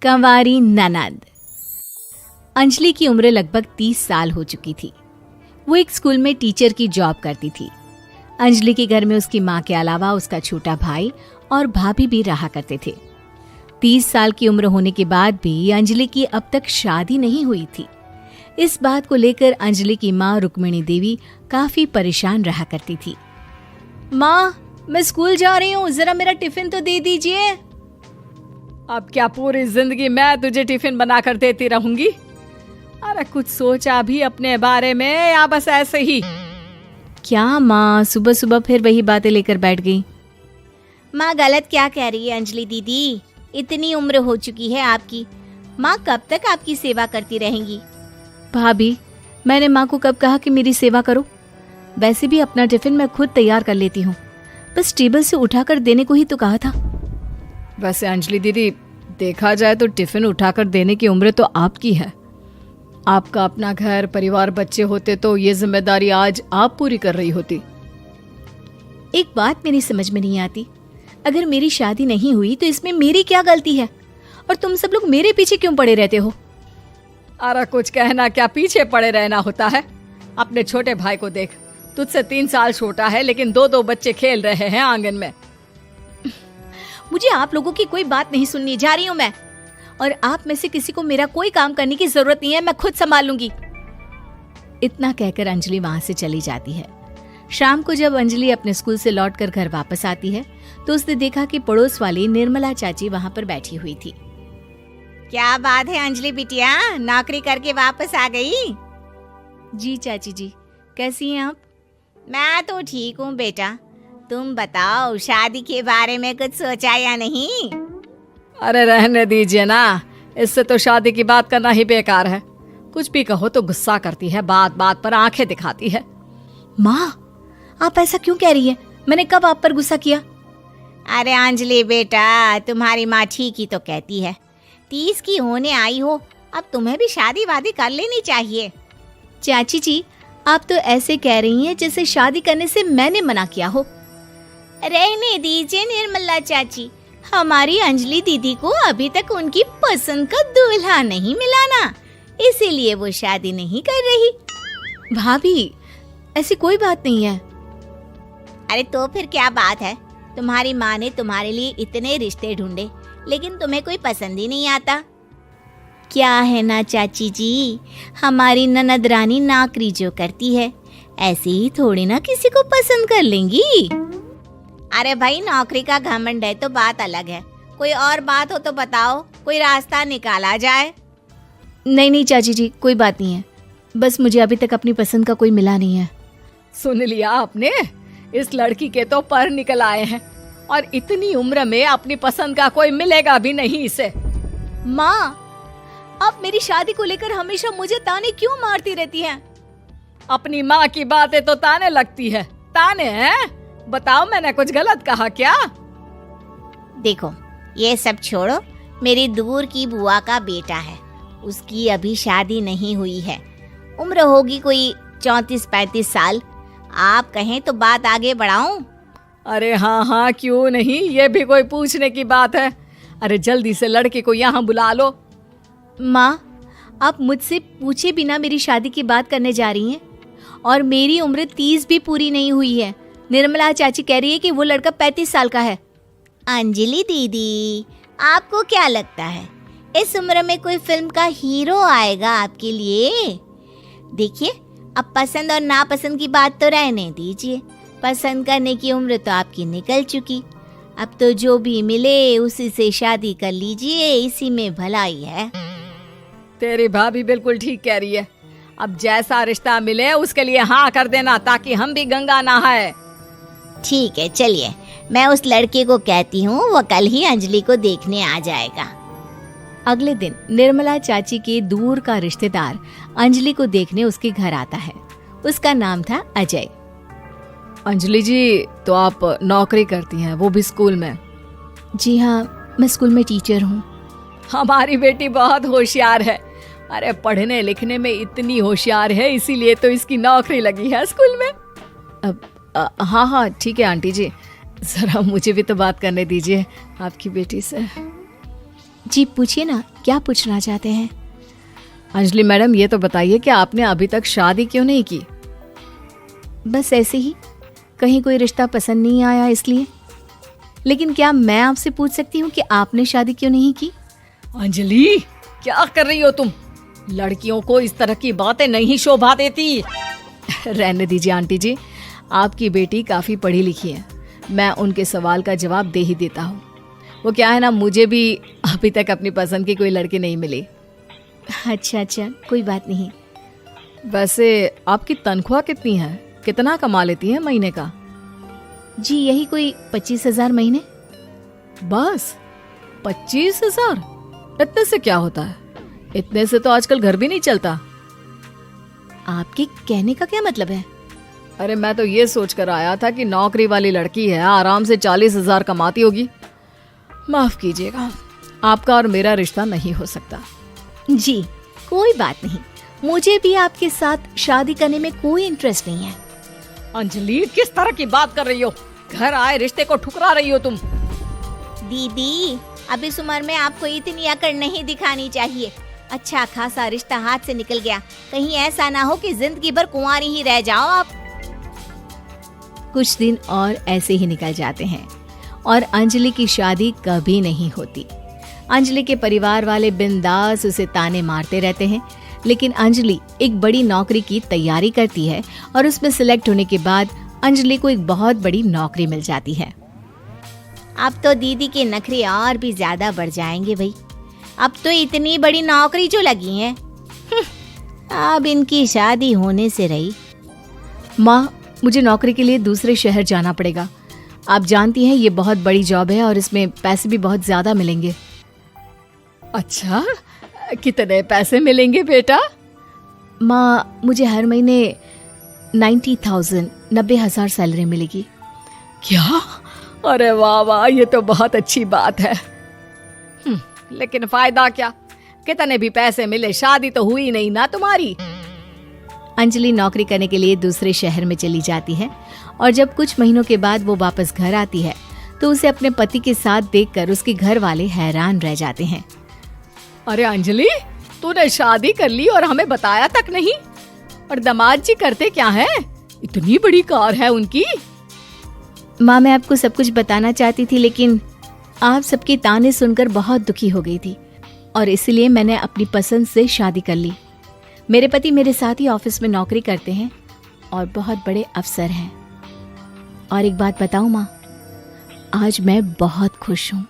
कंवारी ननद। अंजलि की उम्र लगभग 30 साल हो चुकी थी। वो एक स्कूल में टीचर की जॉब करती थी। अंजलि के घर में उसकी माँ के अलावा उसका छोटा भाई और भाभी भी रहा करते थे। 30 साल की उम्र होने के बाद भी अंजलि की अब तक शादी नहीं हुई थी। इस बात को लेकर अंजलि की माँ रुक्मिणी देवी काफी परेशान रहा करती थी। माँ, मैं स्कूल जा रही हूँ, जरा मेरा टिफिन तो दे दीजिए। अब क्या पूरी जिंदगी मैं तुझे टिफिन बनाकर देती रहूंगी? अरे कुछ सोचा भी अपने बारे में या बस ऐसे ही? क्या माँ, सुबह सुबह फिर वही बातें लेकर बैठ गई। माँ गलत क्या कह रही है अंजलि दीदी? इतनी उम्र हो चुकी है आपकी, माँ कब तक आपकी सेवा करती रहेंगी? भाभी, मैंने माँ को कब कहा कि मेरी सेवा करो? वैसे भी अपना टिफिन मैं खुद तैयार कर लेती हूँ, बस टेबल से उठाकर देने को ही तो कहा था। वैसे अंजलि दीदी, देखा जाए तो टिफिन उठाकर देने की उम्र तो आपकी है। आपका अपना घर परिवार बच्चे होते तो ये जिम्मेदारी आज आप पूरी कर रही होती। एक बात मेरी समझ में नहीं आती, अगर मेरी शादी नहीं हुई तो इसमें मेरी क्या गलती है? और तुम सब लोग मेरे पीछे क्यों पड़े रहते हो? अरे कुछ कहना क्या पीछे पड़े रहना होता है? अपने छोटे भाई को देख, तुझसे 3 साल छोटा है लेकिन 2 बच्चे खेल रहे हैं आंगन में। मुझे आप लोगों की कोई बात नहीं सुननी, जा रही हूँ मैं। और आप में से किसी को मेरा कोई काम करने की जरूरत नहीं है, मैं खुद संभाल लूंगी। इतना कहकर अंजलि वहां से चली जाती है। शाम को जब अंजलि अपने स्कूल से लौटकर घर वापस आती है तो उसने देखा कि पड़ोस वाली निर्मला चाची वहां पर बैठी हुई थी। क्या बात है अंजलि बिटिया, नौकरी करके वापस आ गई? जी चाची जी, कैसी हैं आप? मैं तो ठीक हूँ बेटा, तुम बताओ शादी के बारे में कुछ सोचा या नहीं? अरे रहने दीजिए ना, इससे तो शादी की बात करना ही बेकार है। कुछ भी कहो तो गुस्सा करती है, बात बात पर आंखें दिखाती है। माँ, आप ऐसा क्यों कह रही है? मैंने कब आप पर गुस्सा किया? अरे अंजलि बेटा, तुम्हारी माँ ठीक ही तो कहती है। 30 की होने आई हो, अब तुम्हें भी शादी वादी कर लेनी चाहिए। चाची जी, आप तो ऐसे कह रही हैं जैसे शादी करने से मैंने मना किया हो। रहने दीजिए निर्मला चाची, हमारी अंजलि दीदी को अभी तक उनकी पसंद का दूल्हा नहीं मिला ना, इसीलिए वो शादी नहीं कर रही। भाभी, ऐसी कोई बात नहीं है। अरे तो फिर क्या बात है? तुम्हारी माँ ने तुम्हारे लिए इतने रिश्ते ढूंढे लेकिन तुम्हें कोई पसंद ही नहीं आता। क्या है ना चाची जी, हमारी ननद रानी नौकरी जो करती है ऐसे ही थोड़ी ना किसी को पसंद कर लेंगी। अरे भाई, नौकरी का घमंड है तो बात अलग है, कोई और बात हो तो बताओ, कोई रास्ता निकाला जाए। नहीं चाची जी, कोई बात नहीं है, बस मुझे अभी तक अपनी पसंद का कोई मिला नहीं है। सुन लिया आपने, इस लड़की के तो पर निकल आए हैं और इतनी उम्र में अपनी पसंद का कोई मिलेगा भी नहीं इसे। माँ, आप मेरी शादी को लेकर हमेशा मुझे ताने क्यों मारती रहती हैं? अपनी माँ की बातें तो ताने लगती है। ताने हैं? बताओ, मैंने कुछ गलत कहा क्या? देखो, ये सब छोड़ो, मेरी दूर की बुआ का बेटा है, उसकी अभी शादी नहीं हुई है, उम्र होगी कोई 34-35 साल। आप कहें तो बात आगे बढ़ाऊं? अरे हाँ, क्यों नहीं, ये भी कोई पूछने की बात है। अरे जल्दी से लड़के को यहाँ बुला लो। माँ, आप मुझसे पूछे बिना मेरी शादी की बात करने जा रही हैं, और मेरी उम्र 30 भी पूरी नहीं हुई है। निर्मला चाची कह रही है कि वो लड़का 35 साल का है। अंजलि दीदी, आपको क्या लगता है इस उम्र में कोई फिल्म का हीरो आएगा आपके लिए? देखिए, अब पसंद और नापसंद की बात तो रहने दीजिए, पसंद करने की उम्र तो आपकी निकल चुकी। अब तो जो भी मिले उसी से शादी कर लीजिए, इसी में भलाई है। तेरी भाभी बिल्कुल ठीक कह रही है। अब जैसा रिश्ता मिले उसके लिए हाँ कर देना, ताकि हम भी गंगा नहाए। ठीक है, चलिए मैं उस लड़के को कहती हूँ, वो कल ही अंजलि को देखने आ जाएगा। अगले दिन निर्मला चाची के दूर का रिश्तेदार अंजलि को देखने उसके घर आता है। उसका नाम था अजय। अंजलि जी, तो आप नौकरी करती हैं, वो भी स्कूल में? जी हाँ, मैं स्कूल में टीचर हूँ। हमारी बेटी बहुत होशियार है। अरे पढ़ने लिखने में इतनी होशियार है, इसीलिए तो इसकी नौकरी लगी है स्कूल में। अब हाँ ठीक है आंटी जी, जरा मुझे भी तो बात करने दीजिए आपकी बेटी से। जी पूछिए ना, क्या पूछना चाहते हैं? अंजलि मैडम, ये तो बताइए कि आपने अभी तक शादी क्यों नहीं की? बस ऐसे ही, कहीं कोई रिश्ता पसंद नहीं आया इसलिए। लेकिन क्या मैं आपसे पूछ सकती हूँ कि आपने शादी क्यों नहीं की? अंजलि, क्या कर रही हो तुम? लड़कियों को इस तरह की बातें नहीं शोभा देती। रहने दीजिए आंटी जी, आपकी बेटी काफी पढ़ी लिखी है, मैं उनके सवाल का जवाब दे ही देता हूँ। वो क्या है ना, मुझे भी अभी तक अपनी पसंद की कोई लड़की नहीं मिली। अच्छा, कोई बात नहीं। वैसे आपकी तनख्वाह कितनी है? कितना कमा लेती है महीने का? जी यही कोई 25,000 महीने। बस 25,000? इतने से क्या होता है? इतने से तो आजकल घर भी नहीं चलता। आपके कहने का क्या मतलब है? अरे मैं तो ये सोच कर आया था कि नौकरी वाली लड़की है, आराम से 40,000 कमाती होगी। माफ कीजिएगा, आपका और मेरा रिश्ता नहीं हो सकता। जी कोई बात नहीं, मुझे भी आपके साथ शादी करने में कोई इंटरेस्ट नहीं है। अंजलि, किस तरह की बात कर रही हो? घर आए रिश्ते को ठुकरा रही हो तुम। दीदी, अब इस उम्र में आपको इतनी अकड़ नहीं दिखानी चाहिए। अच्छा खासा रिश्ता हाथ से निकल गया, कहीं ऐसा ना हो कि जिंदगी भर कुंवारी ही रह जाओ आप। कुछ दिन और ऐसे ही निकल जाते हैं और अंजलि की शादी कभी नहीं होती। अंजलि के परिवार वाले बिंदास उसे ताने मारते रहते हैं, लेकिन अंजलि एक बड़ी नौकरी की तैयारी करती है और उसमें सिलेक्ट होने के बाद अंजलि को एक बहुत बड़ी नौकरी मिल जाती है। अब तो दीदी के नखरे और भी ज्यादा बढ़ जाएंगे भाई, अब तो इतनी बड़ी नौकरी जो लगी है, अब इनकी शादी होने से रही। माँ, मुझे नौकरी के लिए दूसरे शहर जाना पड़ेगा। आप जानती हैं ये बहुत बड़ी जॉब है और इसमें पैसे भी बहुत ज्यादा मिलेंगे। अच्छा, कितने पैसे मिलेंगे बेटा? माँ, मुझे हर महीने 90,000 सैलरी मिलेगी। क्या? अरे वाह वाह, ये तो बहुत अच्छी बात है। लेकिन फायदा क्या? कितने भी पैसे मिले, शादी तो हुई नहीं ना तुम्हारी। अंजलि नौकरी करने के लिए दूसरे शहर में चली जाती है और जब कुछ महीनों के बाद वो वापस घर आती है तो उसे अपने पति के साथ देखकर उसके घर वाले हैरान रह जाते हैं। अरे अंजलि, तूने शादी कर ली और हमें बताया तक नहीं। और दामाद जी करते क्या है? इतनी बड़ी कार है उनकी। माँ, मैं आपको सब कुछ बताना चाहती थी, लेकिन आप सबके ताने सुनकर बहुत दुखी हो गई थी और इसलिए मैंने अपनी पसंद से शादी कर ली। मेरे पति मेरे साथ ही ऑफिस में नौकरी करते हैं और बहुत बड़े अफसर हैं। और एक बात बताऊं माँ, आज मैं बहुत खुश हूँ।